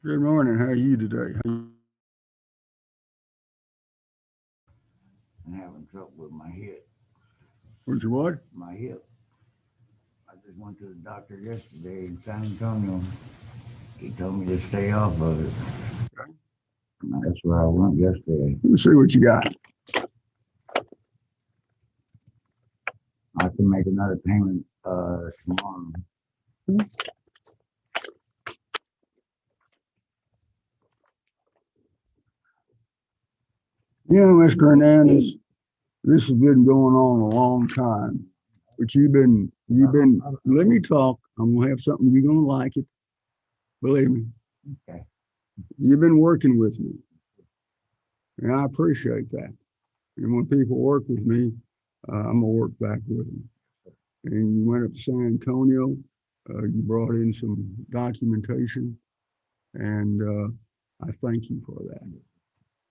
Good morning. How are you today? I'm having trouble with my hip. What's your what? My hip. I just went to the doctor yesterday in San Antonio. He told me to stay off of it. That's where I went yesterday. Let me see what you got. I can make another payment tomorrow. You know, Mr. Hernandez, this has been going on a long time. But let me talk. I'm gonna have something you're gonna like it. Believe me. Okay. You've been working with me, and I appreciate that. And when people work with me, I'm gonna work back with them. And you went up to San Antonio. You brought in some documentation, and I thank you for that.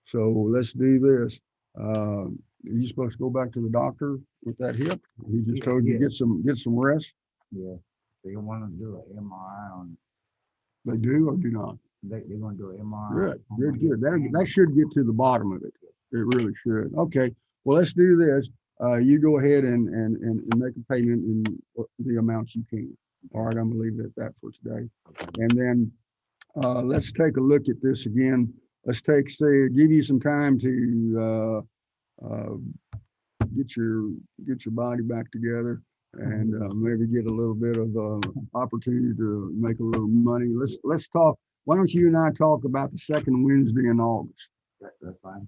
So let's do this. Uh, you supposed to go back to the doctor with that hip? He just Yeah, told you yeah, get some rest. yeah. They want to do an MRI on. They do or do not? They're going to do an MRI Good, on my good, good. hip. That should get to the bottom of it. It really should. Okay. Well, let's do this. You go ahead and make a payment in the amounts you can. All right, I'm gonna leave it at that for today. And then let's take a look at this again. Give you some time to get your get your body back together and maybe get a little bit of opportunity to make a little money. Let's talk. Why don't you and I talk about the second Wednesday in August? That's fine.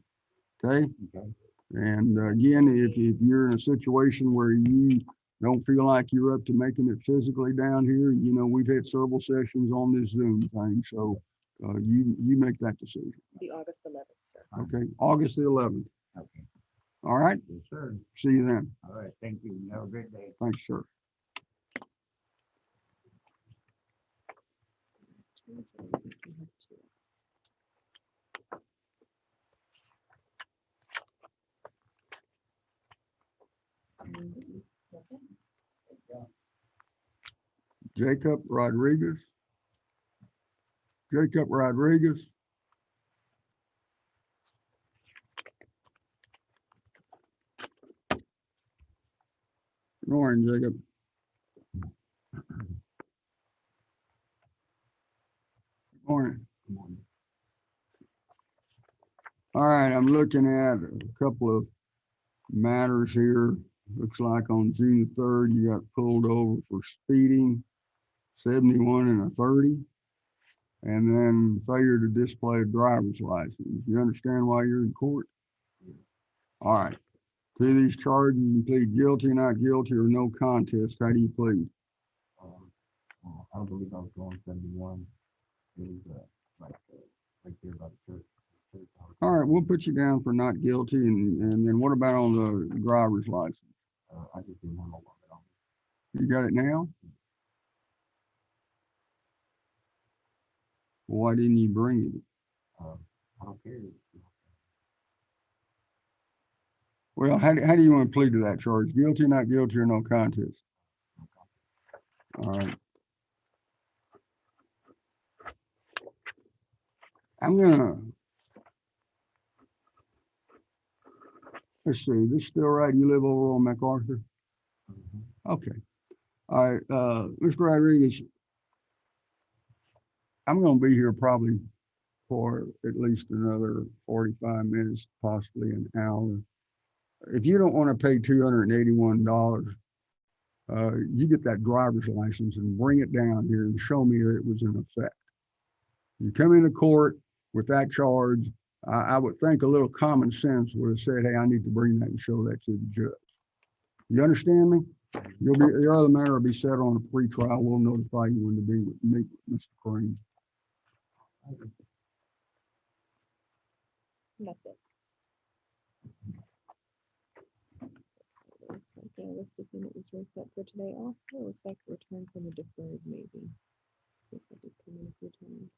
Okay. Okay. And again, if you're in a situation where you don't feel like you're up to making it physically down here, we've had several sessions on this Zoom thing, so you make that decision. The August 11th, sir. Okay, August the 11th. Okay. All right. Yes, sir. See you then. All right. Thank you. Have a great day. Thanks, sir. Jacob Rodriguez. Jacob Rodriguez. Good morning, Jacob. Good morning. Come on. All right, I'm looking at a couple of matters here. Looks like on June 3rd, you got pulled over for speeding, 71 and a 30, and then failure to display a driver's license. You understand why you're in court? All right. To these charges, you plead guilty, not guilty, or no contest. How do you plead? I believe I was going 71. It was right there by the church. All right, we'll put you down for not guilty, and then what about on the driver's license? I just didn't have a lot on. You got it now? Well, why didn't you bring it? I don't care. Well, how do you want to plead to that charge? Guilty, not guilty, or no contest? All right. I'm gonna, let's see, this still right? You live over on MacArthur? Okay. All right, Mr. Rodriguez, I'm gonna be here probably for at least another 45 minutes, possibly an hour. If you don't want to pay $281, you get that driver's license and bring it down here and show me that it was in effect. You come into court with that charge, I would think a little common sense would have said, hey, I need to bring that and show that to the judge. You understand me? Your other matter will be set on a pre-trial. We'll notify you when to be with me, Mr. Crane. That's it. Okay, this document was reset for today also. Looks like return from a deferred maybe. If I just come in a few times.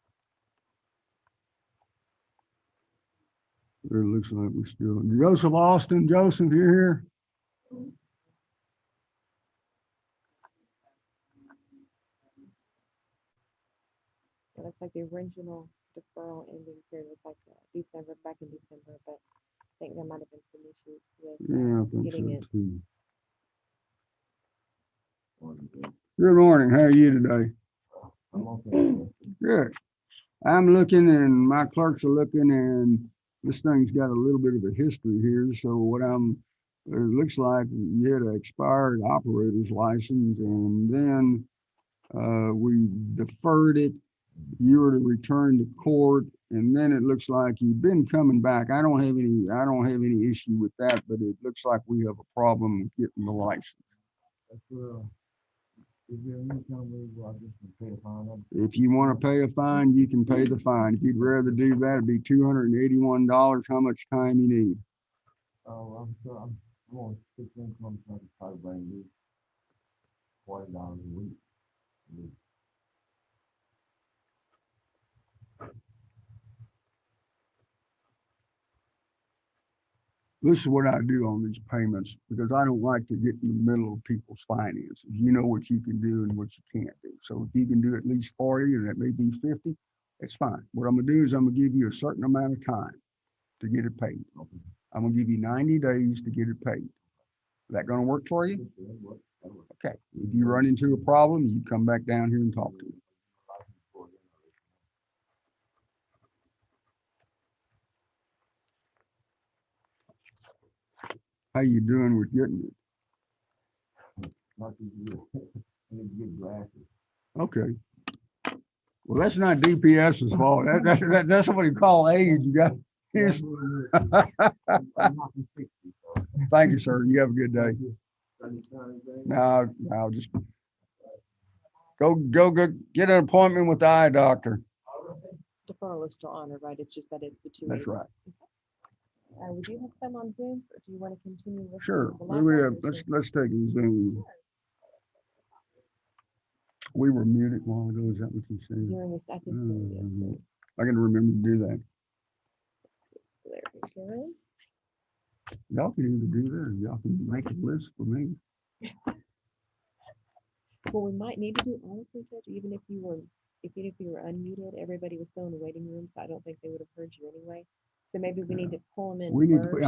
It looks like we're still, Joseph Austin. Joseph, you here? Yeah, looks like the original deferral ending period was like December, back in December, but I think there might have been some issues with Yeah, I think getting it. so too. Morning, Bill. Good morning. How are you today? I'm okay. Good. I'm looking and my clerks are looking and this thing's got a little bit of a history here. So it looks like you had an expired operator's license and then we deferred it. You were to return to court and then it looks like you've been coming back. I don't have any issue with that, but it looks like we have a problem with getting the license. That's, is there any kind of way where I just can pay a fine? If you want to pay a fine, you can pay the fine. If you'd rather do that, it'd be $281. How much time you need? Oh, I'm sure I'm on 6 income, so I can probably bring you $40 a week. This is what I do on these payments because I don't like to get in the middle of people's finances. You know what you can do and what you can't do. So if you can do at least 40 and that may be 50, it's fine. What I'm gonna do is I'm gonna give you a certain amount of time to get it paid. I'm gonna give you 90 days to get it paid. Is that gonna work for you? Okay. If you run into a problem, you come back down here and talk to me. How you doing with getting it? Not too good. I need to get glasses. Okay. Well, that's not DPS's fault. That's what you call age. You got. Here's- I'm knocking 60, so. Thank you, sir. You have a good day. No, just go get an appointment with the eye doctor. Deferral is still honored, right? It's just that it's the 2. That's right. We do have some on Zoom, or do you want to continue with? Sure. the We live have, one, or let's take a Zoom. We were muted while ago. Is that what you said? During this, I think so, yes. Mhm. I can remember to do that. There we go. Y'all can either do that or y'all can make a list for me. Well, we might need to do honestly, Judge, even if you were unmuted, everybody was still in the waiting room, so I don't think they would have heard you anyway. So maybe we need to pull them in We need to, first.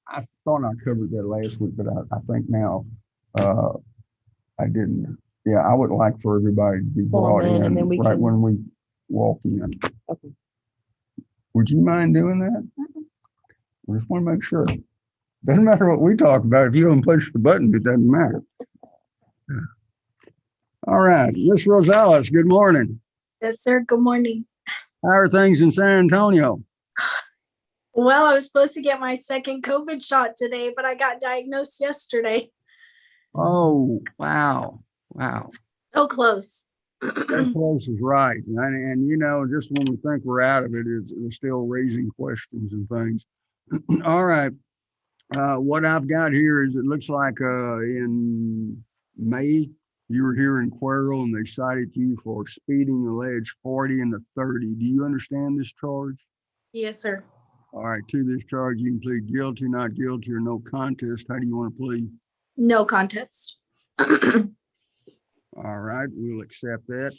I thought I covered that last week, but I think now, I didn't. Yeah, I would like for everybody to be Pull 'em brought in, and in then we right can- when we walk in. Okay. Would you mind doing that? We just want to make sure. Doesn't matter what we talk about. If you don't push the button, it doesn't matter. All right, Miss Rosales, good morning. Yes, sir. Good morning. How are things in San Antonio? Well, I was supposed to get my second COVID shot today, but I got diagnosed yesterday. Oh, wow. So close. So close is right. And you know, just when we think we're out of it, it's still raising questions and things. All right. What I've got here is it looks like in May, you were here in Cuero and they cited you for speeding alleged 40 and a 30. Do you understand this charge? Yes, sir. All right, to this charge, you can plead guilty, not guilty, or no contest. How do you want to plead? No contest. All right, we'll accept that.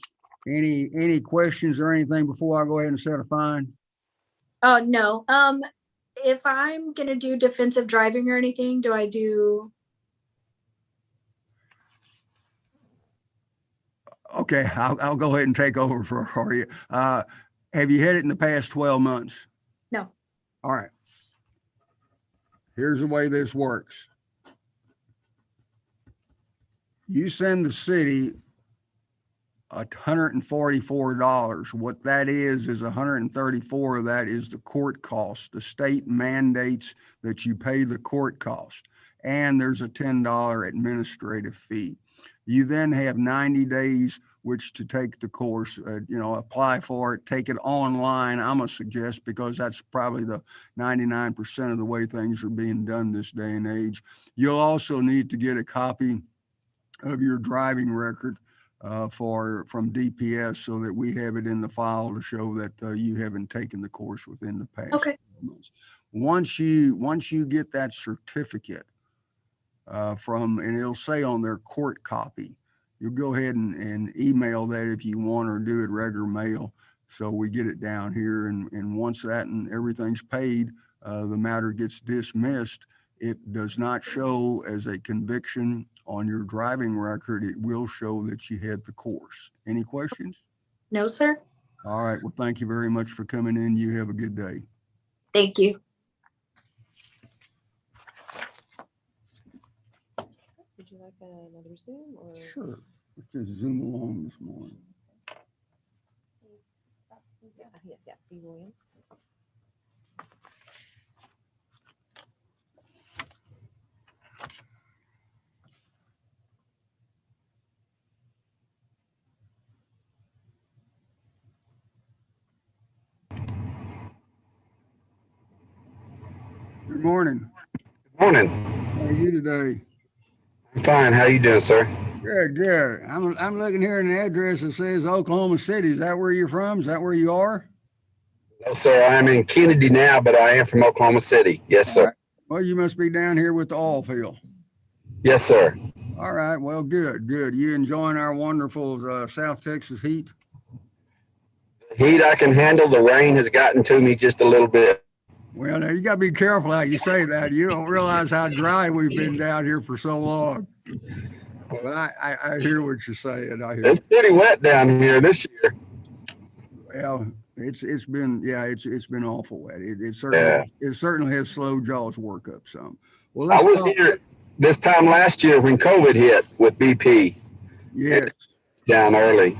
Any questions or anything before I go ahead and set a fine? Oh, no. If I'm gonna do defensive driving or anything, do I do? Okay, I'll go ahead and take over for you. Have you had it in the past 12 months? No. All right. Here's the way this works. You send the city $144. What that is 134 of that is the court cost. The state mandates that you pay the court cost, and there's a $10 administrative fee. You then have 90 days which to take the course, apply for it, take it online, I'm gonna suggest, because that's probably the 99% of the way things are being done this day and age. You'll also need to get a copy of your driving record from DPS so that we have it in the file to show that you haven't taken the course within the past months. Once you get that certificate and it'll say on their court copy, you'll go ahead and email that if you want, or do it regular mail. So we get it down here, and once that and everything's paid, the matter gets dismissed. It does not show as a conviction on your driving record. It will show that you had the course. Any questions? No, sir. All right. Well, thank you very much for coming in. You have a good day. Thank you. Would you like another Zoom or? Sure. Let's just zoom along this morning. Yeah, Steve Williams. Good morning. Morning. How are you today? I'm fine. How you doing, sir? Good, good. I'm looking here in the address that says Oklahoma City. Is that where you're from? Is that where you are? No, sir. I am in Kennedy now, but I am from Oklahoma City. Yes, All sir. right. Well, you must be down here with the oil field. Yes, sir. All right. Well, good, good. You enjoying our wonderful South Texas heat? Heat I can handle. The rain has gotten to me just a little bit. Well, now you got to be careful how you say that. You don't realize how dry we've been down here for so long. But I hear what you're saying. I hear. It's pretty wet down here this year. Well, it's been, yeah, it's been awful wet. It certainly has slowed y'all's work up some. Well, I let's was talk. here this time last year when COVID hit with BP Yes. down early.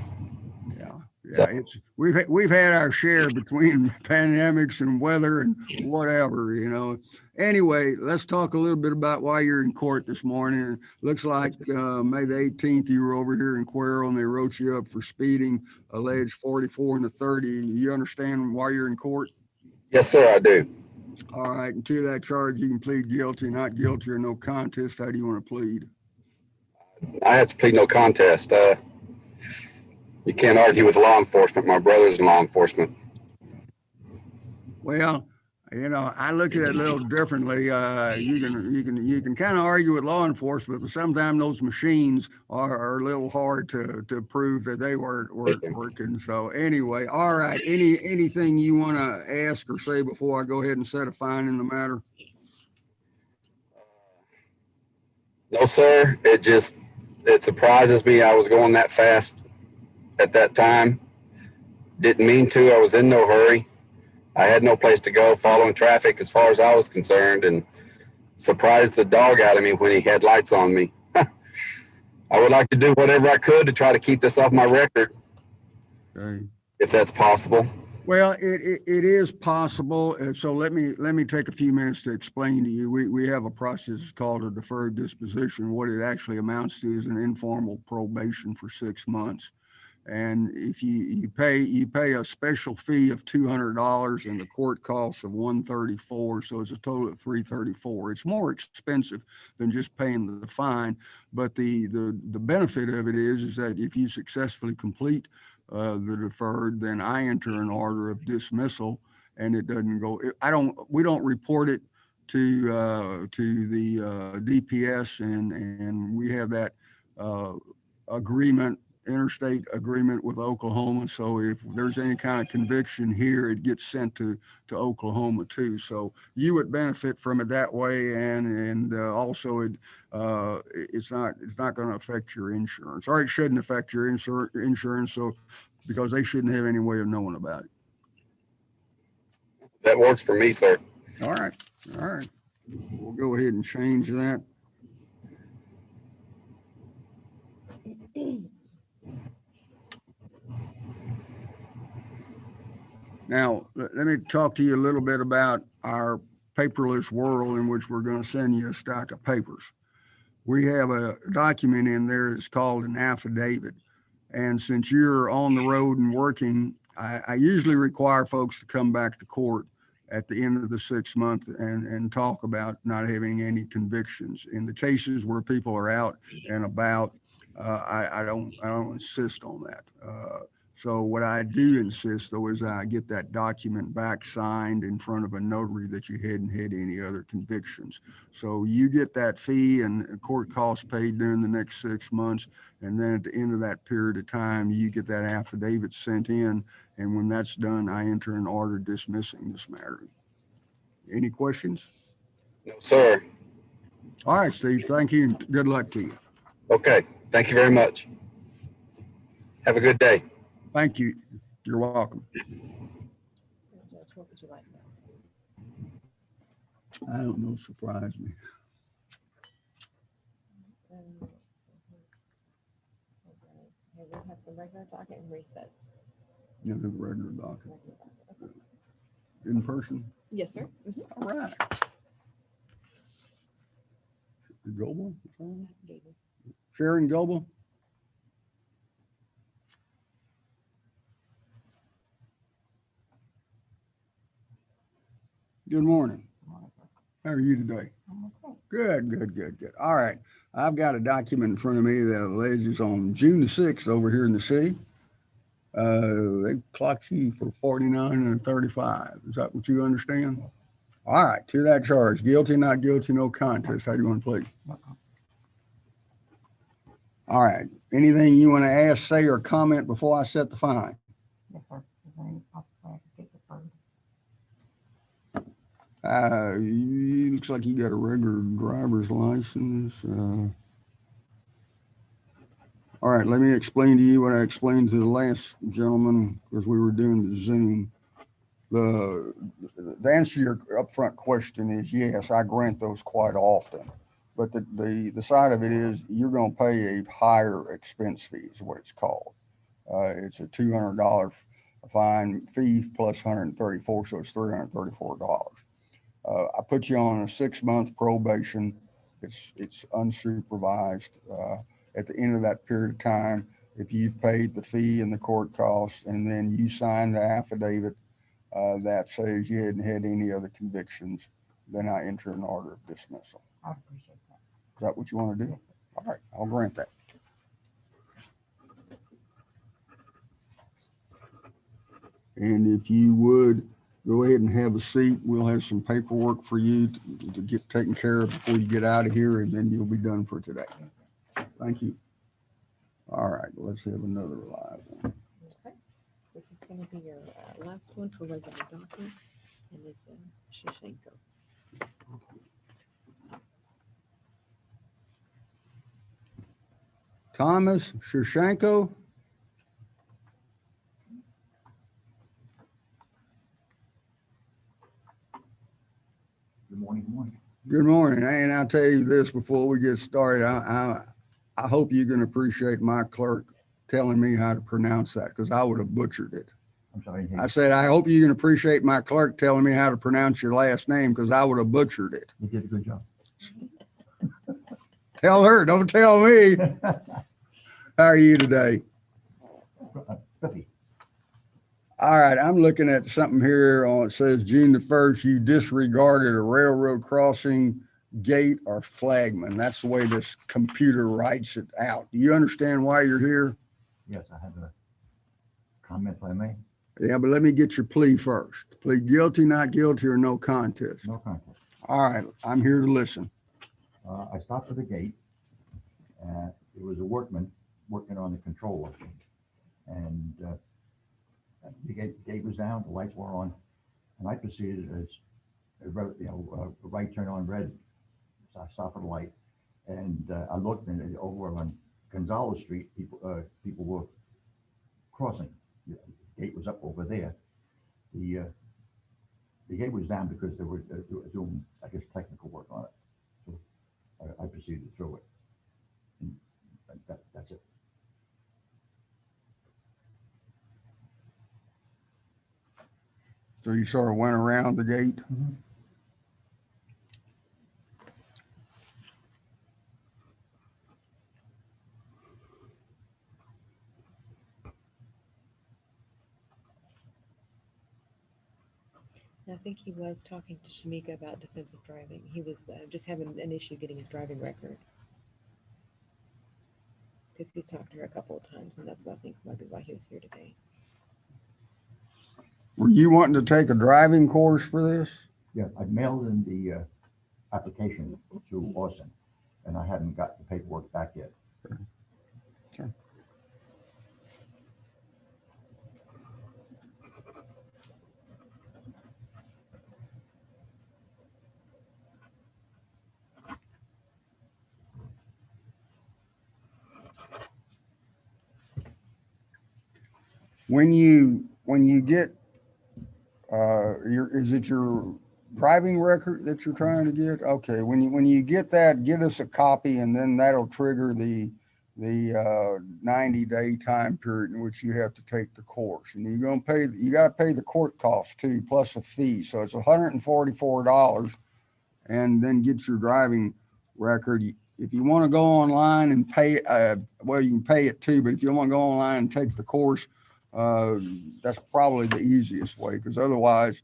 Yeah, we've had our share between pandemics and weather and whatever, you know. Anyway, let's talk a little bit about why you're in court this morning. Looks like May the 18th you were over here in Cuero and they wrote you up for speeding, alleged 44 and a 30. You understand why you're in court? Yes, sir, I do. All right, and to that charge you can plead guilty, not guilty, or no contest. How do you want to plead? I have to plead no contest. You can't argue with law enforcement. My brother's in law enforcement. Well, you know, I look at it a little differently. You can kind of argue with law enforcement, but sometimes those machines are a little hard to prove that they weren't working. So anyway, all right. Anything you want to ask or say before I go ahead and set a fine in the matter? No, sir. It surprises me I was going that fast at that time. Didn't mean to. I was in no hurry. I had no place to go, following traffic as far as I was concerned, and surprised the dog out of me when he had lights on me. I would like to do whatever I could to try to keep this off my record, Okay. if that's possible. Well, it is possible. So let me take a few minutes to explain to you. We have a process called a deferred disposition. What it actually amounts to is an informal probation for 6 months. And if you pay a special fee of $200 and the court costs of $134, so it's a total of $334. It's more expensive than just paying the fine, but the benefit of it is that if you successfully complete the deferred, then I enter an order of dismissal, and it doesn't go. We don't report it to the DPS, and we have that interstate agreement with Oklahoma. So if there's any kind of conviction here, it gets sent to Oklahoma too. So you would benefit from it that way, and also it's not going to affect your insurance, or it shouldn't affect your insurance. So because they shouldn't have any way of knowing about it. That works for me, sir. All right. We'll go ahead and change that. Now, let me talk to you a little bit about our paperless world in which we're going to send you a stack of papers. We have a document in there that's called an affidavit. And since you're on the road and working, I usually require folks to come back to court at the end of the 6 month and talk about not having any convictions. In the cases where people are out and about, I don't insist on that. So what I do insist though is that I get that document back signed in front of a notary that you hadn't had any other convictions. So you get that fee and court costs paid during the next 6 months. And then at the end of that period of time, you get that affidavit sent in. And when that's done, I enter an order dismissing this matter. Any questions? No, sir. All right, Steve, thank you and good luck to you. Okay. Thank you very much. Have a good day. Thank you. You're welcome. Judge, what would you like now? I don't know, surprise me. Okay, we have some regular docket and recess. You know, regular docket, Regular docket, okay. in person. Yes, sir. All right. Goble? Gable. Sharon Goble? Good morning. How are you today? Good, good, good, good. All right. I've got a document in front of me that alleges on June the 6th over here in the city, they clocked you for 49 and 35. Is that what you understand? All right. To that charge, guilty, not guilty, no contest. How do you want to plead? All right. Anything you want to ask, say, or comment before I set the fine? Yes, sir. Is there any possible way I could get deferred? Looks like you got a regular driver's license. All right, let me explain to you what I explained to the last gentleman because we were doing the Zoom. The answer to your upfront question is yes, I grant those quite often. But the side of it is you're going to pay a higher expense fee is what it's called. It's a $200 fine fee plus 134, so it's $334. I put you on a 6-month probation. It's unsupervised. At the end of that period of time, if you've paid the fee and the court costs, and then you sign the affidavit that says you hadn't had any other convictions, then I enter an order of dismissal. I appreciate that. Is that what you want to do? Yes, sir. All right, I'll grant that. And if you would, go ahead and have a seat. We'll have some paperwork for you to get taken care of before you get out of here, and then you'll be done for today. Thank you. All right, let's have another live one. Okay. This is going to be your last one for regular docket, and it's Shashenko. Thomas Shashenko. Good morning, good morning. Good morning. And I'll tell you this before we get started. I hope you can appreciate my clerk telling me how to pronounce that because I would have butchered it. I'm sorry. I said, I hope you can appreciate my clerk telling me how to pronounce your last name because I would have butchered it. You did a good job. Tell her, don't tell me. How are you today? Buffy, All right, I'm looking at something here on, it says June the 1st, you disregarded a railroad crossing, gate, or flagman. That's the way this computer writes it out. Do you understand why you're here? yes, I have a comment if I may. Yeah, but let me get your plea first. Plead guilty, not guilty, or no contest. No contest. All right, I'm here to listen. I stopped at the gate. It was a workman working on the controller. And the gate was down, the lights were on, and I proceeded as a right turn on red. So I stopped at the light, and I looked, and over on Gonzalez Street, people were crossing. The gate was up over there. The gate was down because they were doing, I guess, technical work on it. So I proceeded through it. And that's it. So you sort of went around the gate? I think he was talking to Shamika about defensive driving. He was just having an issue getting his driving record. because he's talked to her a couple of times, and that's what I think might be why he was here today. Were you wanting to take a driving course for this? Yeah, I mailed in the application to Austin, and I haven't got the paperwork back yet. When you get, is it your driving record that you're trying to get? Okay, when you get that, get us a copy, and then that'll trigger the 90-day time period in which you have to take the course. And you got to pay the court costs too, plus a fee. So it's $144, and then get your driving record. If you want to go online and pay, well, you can pay it too, but if you want to go online and take the course, that's probably the easiest way, because otherwise,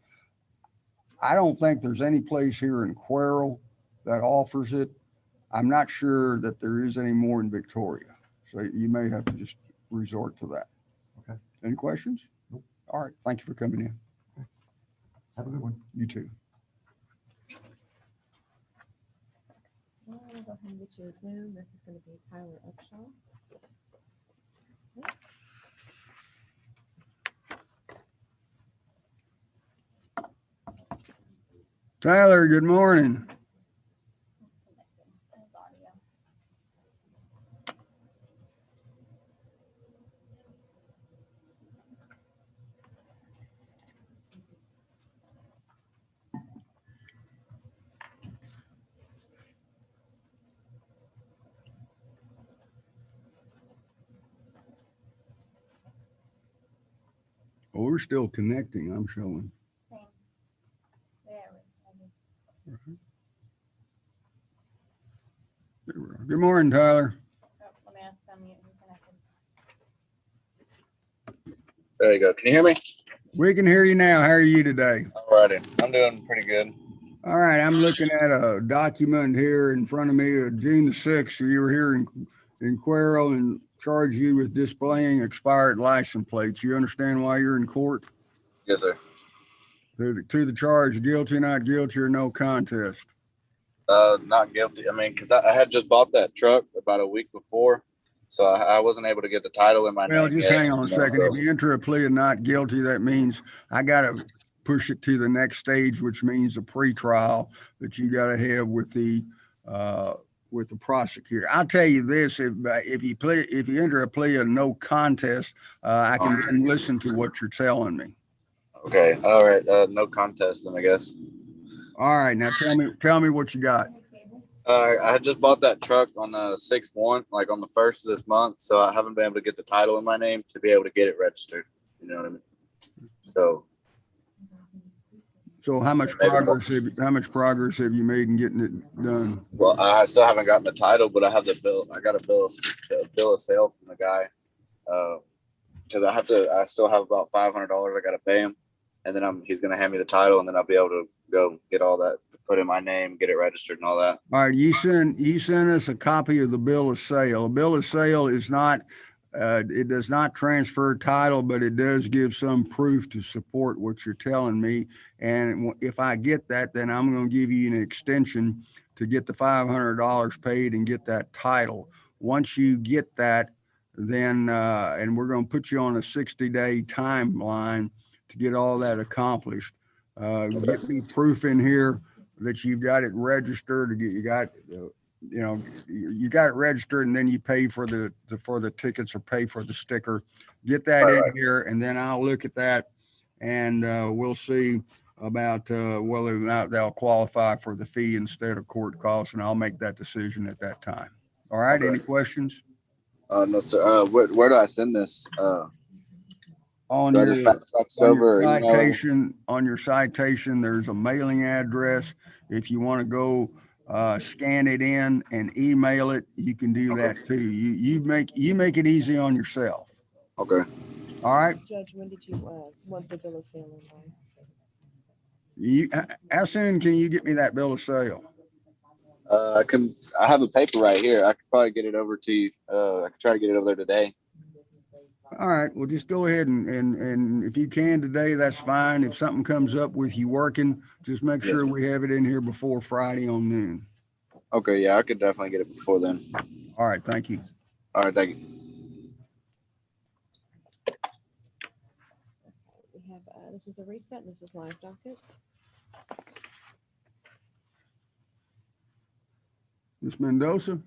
I don't think there's any place here in Cuero that offers it. I'm not sure that there is any more in Victoria. So you may have to just resort to that. Okay. Any questions? Nope. All right. Thank you for coming in. Have a good one. You too. Well, I'll go ahead and get you a Zoom. This is going to be Tyler Upshaw. Tyler, good morning. Oh, we're still connecting, I'm showing. There we are. Good morning, Tyler. There you go. Can you hear me? We can hear you now. How are you today? Alrighty. I'm doing pretty good. All right, I'm looking at a document here in front of me, June the 6th. You were here in Cuero and charged you with displaying expired license plates. You understand why you're in court? Yes, sir. To the charge, guilty, not guilty, or no contest? Not guilty. I mean, because I had just bought that truck about a week before, so I wasn't able to get the title in my Well, name just yet. hang on a second. If you enter a plea of not guilty, that means I got to push it to the next stage, which means a pre-trial that you got to have with the prosecutor. I'll tell you this: if you enter a plea of no contest, I can listen to what you're telling me. Okay. All right. No contest, then I guess. All right. Now tell me what you got. I had just bought that truck on the 6/1, like on the 1st of this month, so I haven't been able to get the title in my name to be able to get it registered. You know what I mean? So how much progress have you made in getting it done? well, I still haven't gotten the title, but I have the bill. I got a bill of sale from the guy. Because I still have about $500 I got to pay him, and then he's going to hand me the title, and then I'll be able to go get all that, put in my name, get it registered and all that. All right, you send us a copy of the bill of sale. A bill of sale is not, it does not transfer title, but it does give some proof to support what you're telling me. And if I get that, then I'm going to give you an extension to get the $500 paid and get that title. Once you get that, then, and we're going to put you on a 60-day timeline to get all that accomplished. Get me proof in here that you've got it registered. You got it registered, and then you pay for the tickets or pay for the sticker. Get that in here, and then I'll look at that, and we'll see about whether or not they'll qualify for the fee instead of court costs, and I'll make that decision at that time. All right. Okay. Any questions? No, sir. Where do I send this? On your citation, there's a mailing address. If you want to go scan it in and email it, you can do that too. You make it easy on yourself. Okay. All right. Judge, when did you want the bill of sale online? How soon can you get me that bill of sale? I have a paper right here. I could probably get it over to you. I could try to get it over there today. All right, well, just go ahead and if you can today, that's fine. If something comes up with you working, just make Yeah. sure we have it in here before Friday on noon. Okay, yeah, I could definitely get it before then. All right, thank you. All right, thank you. We have, this is a reset, this is live docket. Ms. Mendoza?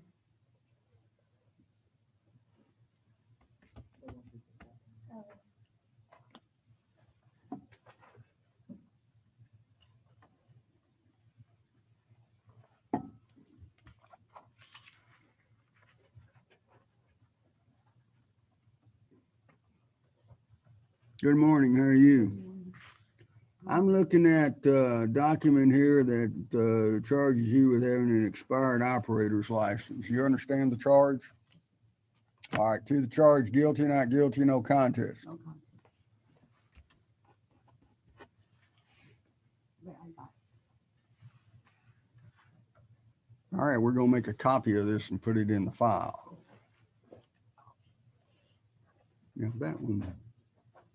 Good morning, how are you? I'm looking at a document here that charges you with having an expired operator's license. You understand the charge? All right, to the charge, guilty, not guilty, no contest. No contest. Yeah, I got All right, we're gonna make a copy of this and put it in the file. Now that one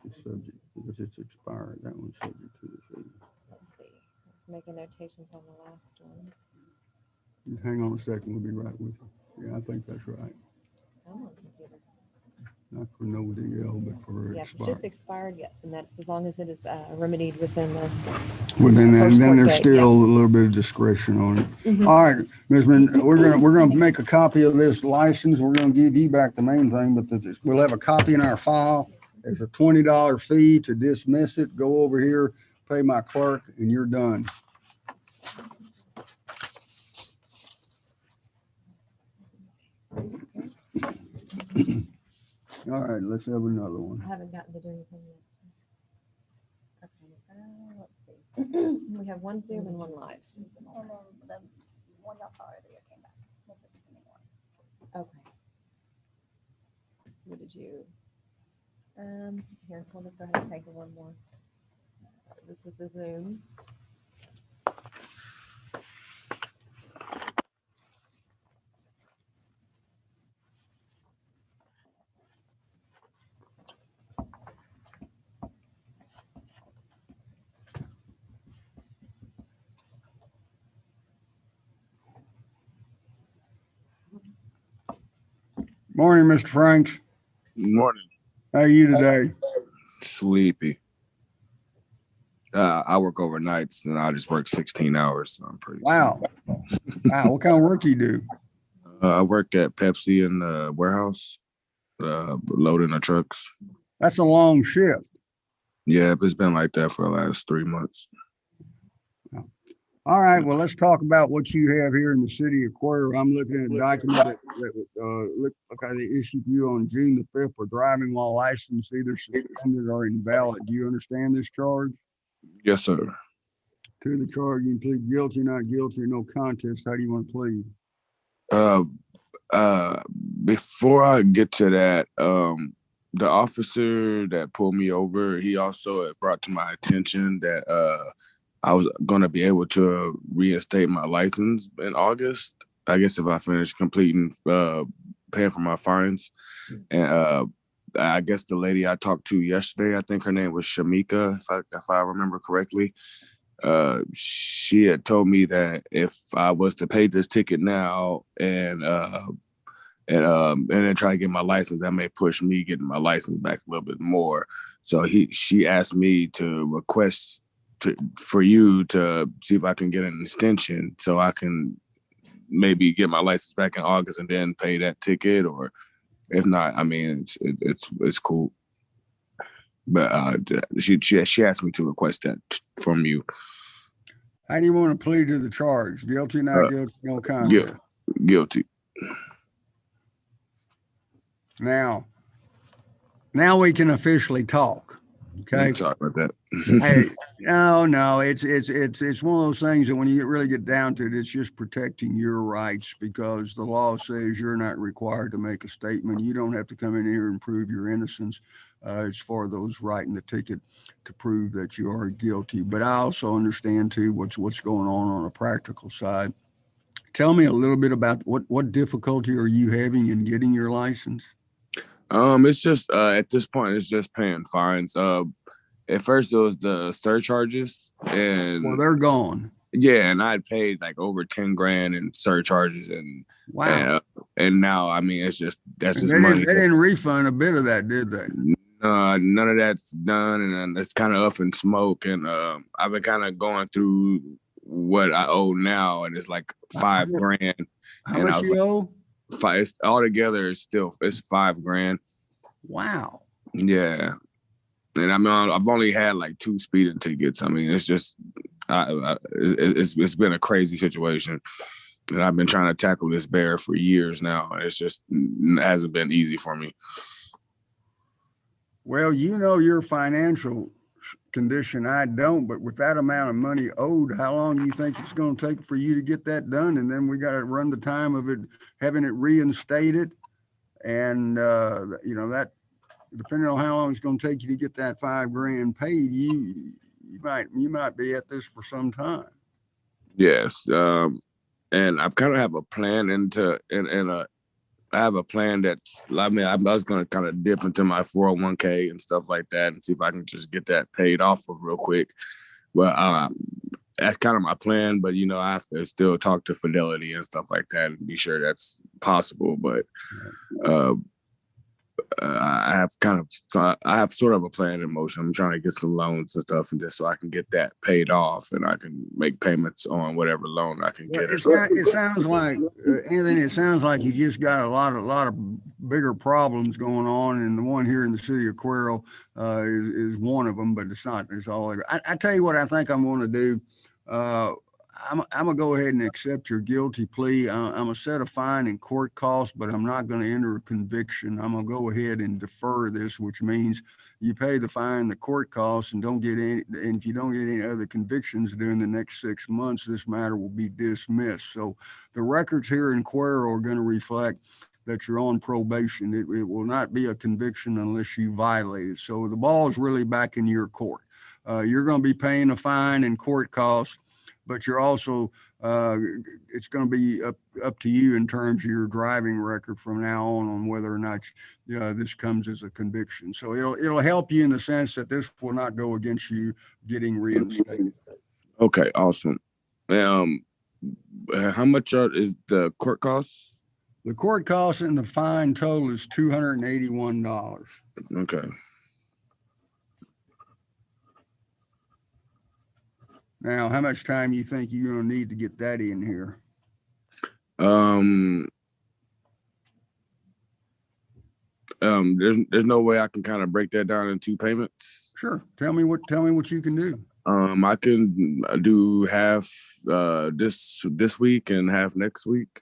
is subject, because it's expired, that one's subject to the fee. Let's see, let's make a notations on the last one. Hang on a second, we'll be right with you. Yeah, I think that's right. I'm on computer. Not for no DL, but for Yeah, if it's expired. just expired, yes, and that's as long as it is remedied within the. Within that, first and then court there's date, still yeah. a little bit of discretion on it. Mhm. All right, Ms. We're gonna make a copy of this license. We're gonna give you back the main thing, but we'll have a copy in our file. There's a $20 fee to dismiss it. Go over here, pay my clerk, and you're done. All right, let's have another one. I haven't gotten to do anything yet. Okay, let's see. We have one Zoom and one live. And then the one y'all saw earlier came back. This is the new one. Okay. What did you? Here, hold it, go ahead and take one more. This is the Zoom. Morning, Mr. Franks. Morning. How are you today? Sleepy. I work overnights and I just work 16 hours. So I'm pretty Wow. Wow, what kind of work you do? I work at Pepsi in the warehouse, loading the trucks. That's a long shift. Yeah, it's been like that for the last 3 months. All right, well, let's talk about what you have here in the city of Cuero. I'm looking at a document that they issued you on June the 5th for driving while licensed, either suspended or invalid. Do you understand this charge? Yes, sir. To the charge, you plead guilty, not guilty, or no contest. How do you want to plead? Before I get to that, the officer that pulled me over, he also brought to my attention that I was going to be able to reinstate my license in August. I guess if I finish completing paying for my fines. And I guess the lady I talked to yesterday, I think her name was Shamika, if I remember correctly. She had told me that if I was to pay this ticket now and then try to get my license, that may push me getting my license back a little bit more. So she asked me to request for you to see if I can get an extension so I can maybe get my license back in August and then pay that ticket, or if not, I mean, it's cool. But she asked me to request that from you. How do you want to plead to the charge? Guilty, not guilty, no contest. Guilty. Now we can officially talk. Okay. Sorry about that. Hey, no, it's one of those things that when you really get down to it, it's just protecting your rights, because the law says you're not required to make a statement. You don't have to come in here and prove your innocence. It's for those writing the ticket to prove that you are guilty. But I also understand too what's going on a practical side. Tell me a little bit about what difficulty are you having in getting your license? It's just at this point, it's just paying fines. At first it was the surcharges, Well, and they're gone. yeah, and I'd paid like over 10 grand in surcharges, Wow. and now I mean that's And just money. they didn't refund a bit of that, did they? None of that's done, and it's kind of up in smoke. And I've been kind of going through what I owe now, and it's like How $5 grand. How And I much was you like, owe? it's altogether it's $5 grand. Wow. Yeah, and I mean I've only had like 2 speeding tickets. I mean it's just it's been a crazy situation, and I've been trying to tackle this bear for years now. It's just it hasn't been easy for me. Well, you know your financial condition. I don't, but with that amount of money owed, how long do you think it's going to take for you to get that done? And then we got to run the time of it, having it reinstated. And, that depending on how long it's going to take you to get that $5 grand paid, you might be at this for some time. Yes. And I've kind of have a plan I have a plan that's, I mean, I was going to kind of dip into my 401k and stuff like that and see if I can just get that paid off of real quick. Well, that's kind of my plan, but I have to still talk to Fidelity and stuff like that and be sure that's possible. But I have sort of a plan in motion. I'm trying to get some loans and stuff, and just so I can get that paid off, and I can make payments on whatever loan I can get. It sounds like Anthony. It sounds like you just got a lot of bigger problems going on, and the one here in the city of Cuero is one of them. But it's not. It's all. I tell you what, I think I'm going to do. I'm gonna go ahead and accept your guilty plea. I'm gonna set a fine and court costs, but I'm not gonna enter a conviction. I'm gonna go ahead and defer this, which means you pay the fine, the court costs, and don't get any. And if you don't get any other convictions during the next 6 months, this matter will be dismissed. So the records here in Cuero are going to reflect that you're on probation. It will not be a conviction unless you violate it. So the ball is really back in your court. You're going to be paying a fine and court costs, but you're also, it's going to be up to you in terms of your driving record from now on whether or not this comes as a conviction. So it'll help you in the sense that this will not go against you getting reinstated. Okay, awesome. How much is the court costs? The court costs and the fine total is $281. Okay. Now, how much time you think you're going to need to get that in here? There's no way I can kind of break that down in 2 payments. Sure. Tell me what you can do. I can do half this week and half next week.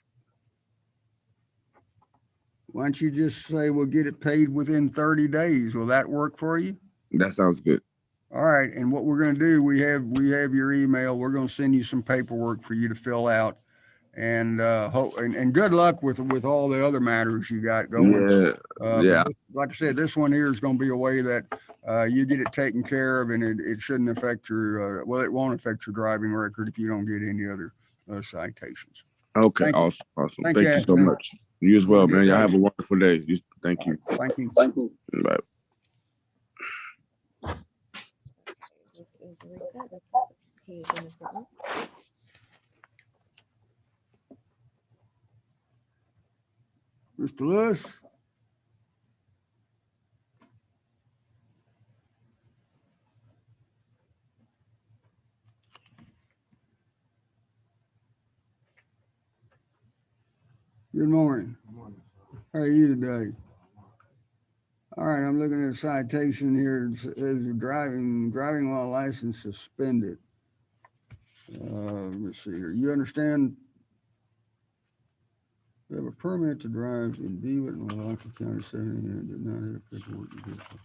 Why don't you just say we'll get it paid within 30 days? Will that work for you? That sounds good. All right. And what we're going to do, we have your email. We're going to send you some paperwork for you to fill out, and and good luck with all the other matters you got going. Yeah. Like I said, this one here is going to be a way that you get it taken care of, and it shouldn't affect your, it won't affect your driving record if you don't get any other citations. Okay. Awesome. Thank you so Anthony. much. You as well, man. Y'all have a wonderful day. Thank you. Thank you. Bye. This is a reset. That's a page in the front. Mr. Lewis? Good morning. How are you today? All right, I'm looking at a citation here. It says driving while license suspended. Let's see here. You understand? You have a permit to drive in Dewitt and Walker County setting and did not have paperwork to do so.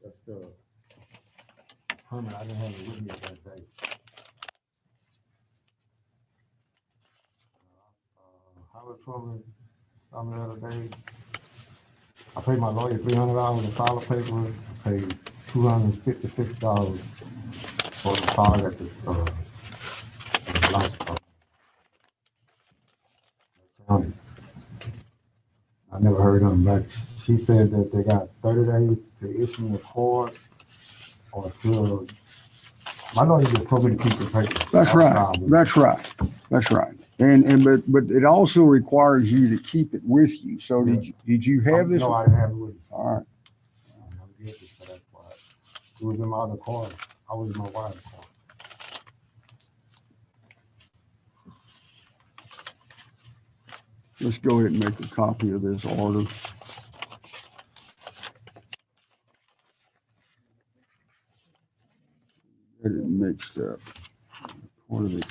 That's the permit. I didn't have it with me that day. Highway Patrolman stopped me the other day. I paid my lawyer $300 to file a paper. I paid $256 for the car at the license plate. County. I never heard of them, but she said that they got 30 days to issue me a card or till, my lawyer just told me to keep the paper. That's right. That's right. That's right. And but it also requires you to keep it with you. So did you have this? No, I didn't have it with me. All right. I never did this, so that's why. It was in my other car. I was in my wife's car. Let's go ahead and make a copy of this order. Get it mixed up. What are they?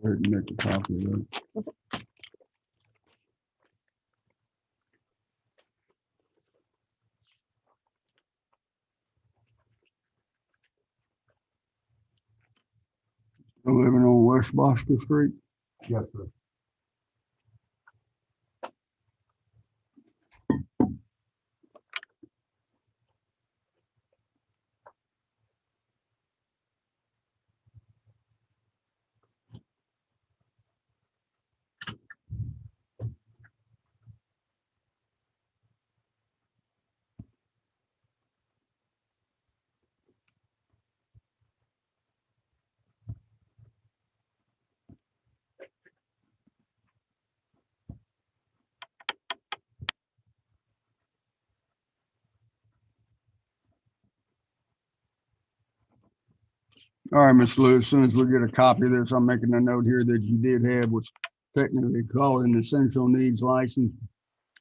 Go ahead and make a copy of that. Still living on West Boston Street? Yes, sir. All right, Ms. Lewis, as soon as we get a copy of this, I'm making a note here that you did have what's technically called an essential needs license.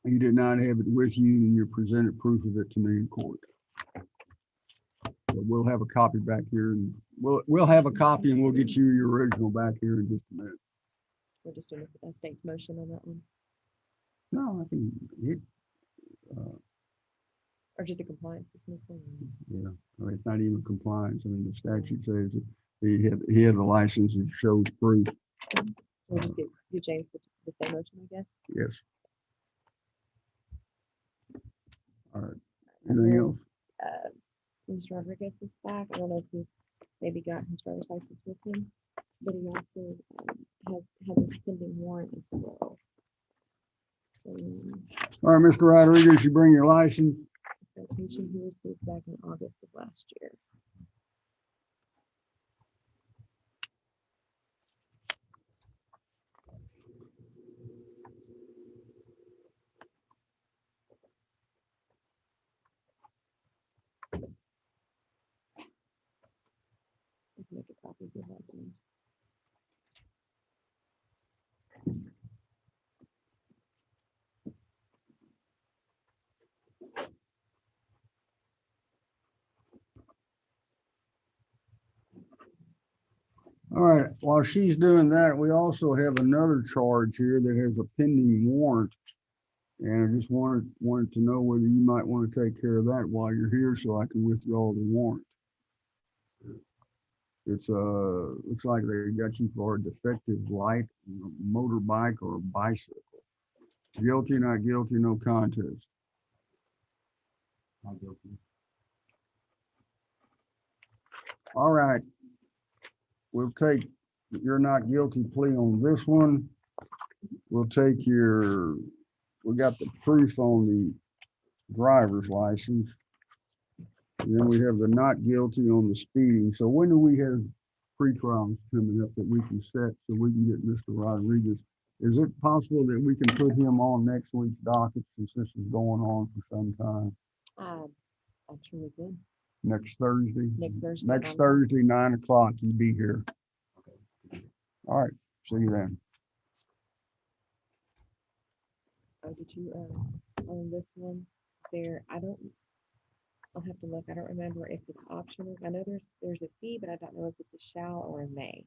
You did not have it with you and you presented proof of it to me in court. So we'll have a copy back here and we'll have a copy and we'll get you your original back here in just a minute. We're just doing a state's motion on that one, No, I can hit, or just a compliance dismissal. yeah, I mean, it's not even compliance. I mean, the statute says that he had the license and shows proof. We'll just get James the same motion, I guess. Yes. All right. Anything else? Mr. Rodriguez is back. I don't know if he's maybe got his driver's license with him, but he also has a pending warrant as well. All right, Mr. Rodriguez, you bring your license. Citation he received back in August of last year. I can make a copy of that. James. All right, while she's doing that, we also have another charge here that has a pending warrant. And I just wanted to know whether you might want to take care of that while you're here so I can withdraw the warrant. It's looks like they got you for a defective light, motorbike or a bicycle. Guilty, not guilty, no contest. Not guilty. All right. We'll take your not guilty plea on this one. We'll take we got the proof on the driver's license. And then we have the not guilty on the speeding. So when do we have pre-trials coming up that we can set so we can get Mr. Rodriguez? Is it possible that we can put him on next week's docket since this is going on for some time? I'm sure we could. Next Thursday? Next Thursday. Next Thursday, 9 o'clock, you be here. All right, see you then. I'll get you on this one there. I'll have to let look. I don't remember if it's optional. I know there's a fee, but I don't know if it's a shall or a may.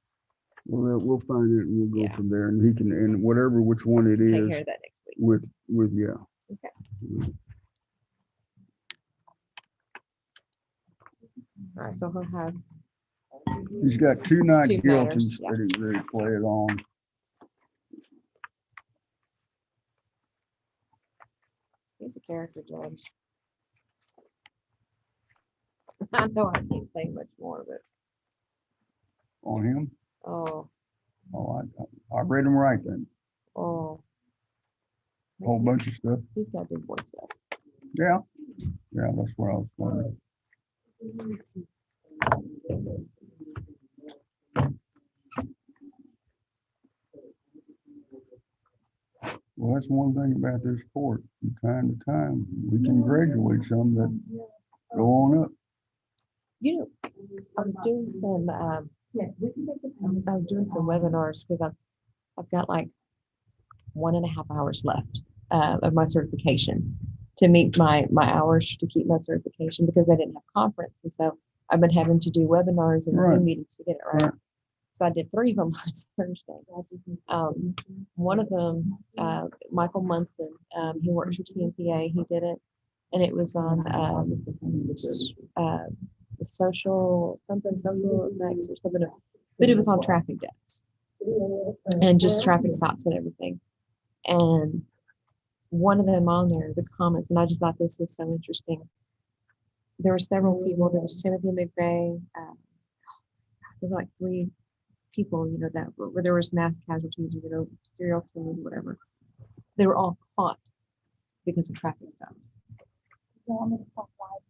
We'll find it and we'll go Yeah. from there, and he can, and whatever, which one it Take care is of that next week. with, yeah. Okay. All right, so he'll have, He's got two not Two guilties matters, yeah. that he pled on. he's a character judge. I know I can't say much more, but, On him. oh, Oh, I read him right then. oh. Whole bunch of stuff. He's got big boy stuff. Yeah. Yeah, that's what I was wondering. Well, that's one thing about this court. From time to time, we can graduate some that go on up. You know, I was doing some, I was doing some webinars because I've got like 1.5 hours left of my certification to meet my hours to keep my certification because I didn't have conference. And so I've been having to do webinars and Right. Zoom meetings to get it right. Right. So I did 3 of them last Thursday. One of them, Michael Munson, he works for TMPA. He did it, and it was on the social effects or something, but it was on traffic deaths and just traffic stops and everything. And one of them on there, the comments, and I just thought this was so interesting. There were several people. There was Timothy McVeigh. There were like 3 people, you know, that where there was mass casualties, you know, serial killers, whatever. They were all caught because of traffic stops. You want me to stop live?